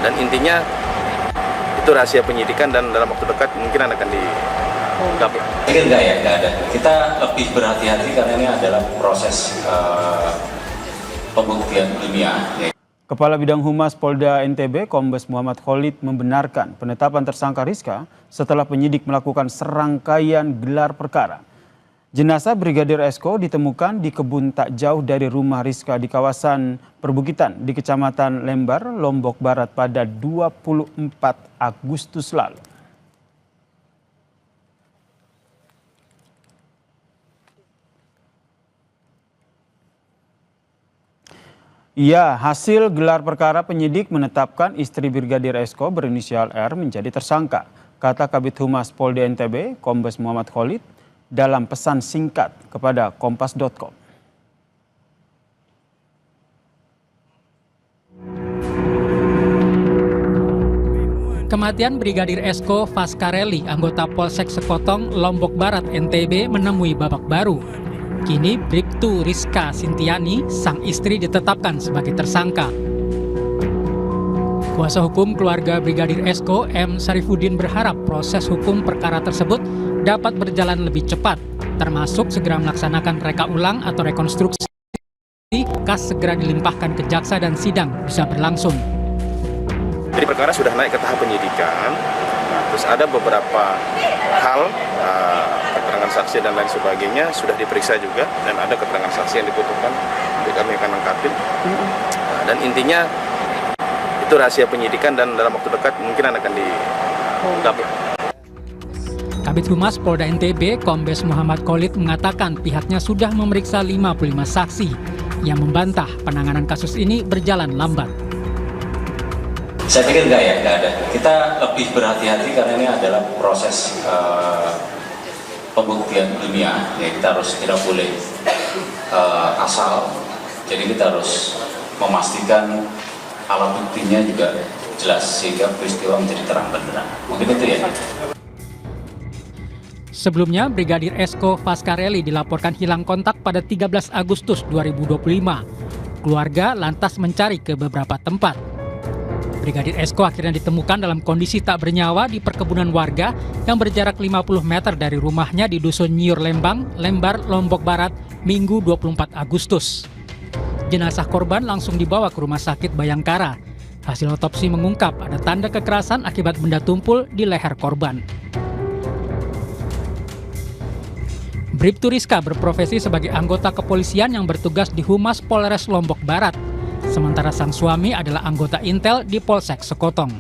Dan intinya itu rahasia penyidikan dan dalam waktu dekat mungkin akan diungkap. Enggak ya, enggak ada. Kita lebih berhati-hati karena ini adalah proses pembuktian ilmiah. Kepala Bidang Humas Polda NTB, Kombes Muhammad Khalid membenarkan penetapan tersangka Rizka setelah penyidik melakukan serangkaian gelar perkara. Jenazah Brigadir Esko ditemukan di kebun tak jauh dari rumah Rizka di kawasan perbukitan di Kecamatan Lembar, Lombok Barat pada 24 Agustus lalu. Ya, hasil gelar perkara penyidik menetapkan istri Brigadir Esko berinisial R menjadi tersangka, kata Kabid Humas Polda NTB, Kombes Muhammad Khalid, dalam pesan singkat kepada kompas.com. Kematian Brigadir Esko Faskareli, anggota Polsek Sekotong, Lombok Barat, NTB, menemui babak baru. Kini Bribtu Rizka Sintiani, sang istri, ditetapkan sebagai tersangka. Kuasa hukum keluarga Brigadir Esko, M. Sarifuddin, berharap proses hukum perkara tersebut dapat berjalan lebih cepat, termasuk segera melaksanakan reka ulang atau rekonstruksi, kas segera dilimpahkan ke jaksa dan sidang bisa berlangsung. Jadi perkara sudah naik ke tahap penyidikan, terus ada beberapa hal, keterangan saksi dan lain sebagainya sudah diperiksa juga, dan ada keterangan saksi yang dibutuhkan, jadi kami akan lengkapin. Dan intinya itu rahasia penyidikan dan dalam waktu dekat mungkin akan diungkap. Kabid Humas Polda NTB, Kombes Muhammad Khalid, mengatakan pihaknya sudah memeriksa 55 saksi yang membantah penanganan kasus ini berjalan lambat. Saya pikir enggak ya, enggak ada. Kita lebih berhati-hati karena ini adalah proses pembuktian ilmiah. Ya, kita harus tidak boleh asal. Jadi kita harus memastikan alat buktinya juga jelas sehingga peristiwa menjadi terang benderang. Mungkin itu ya. Sebelumnya, Brigadir Esko Faskareli dilaporkan hilang kontak pada 13 Agustus 2025. Keluarga lantas mencari ke beberapa tempat. Brigadir Esko akhirnya ditemukan dalam kondisi tak bernyawa di perkebunan warga yang berjarak 50 meter dari rumahnya di Dusun Nyiur Lembang, Lembar, Lombok Barat, Minggu 24 Agustus. Jenazah korban langsung dibawa ke Rumah Sakit Bayangkara. Hasil otopsi mengungkap ada tanda kekerasan akibat benda tumpul di leher korban. Bribtu Rizka berprofesi sebagai anggota kepolisian yang bertugas di Humas Polres Lombok Barat. Sementara sang suami adalah anggota Intel di Polsek Sekotong.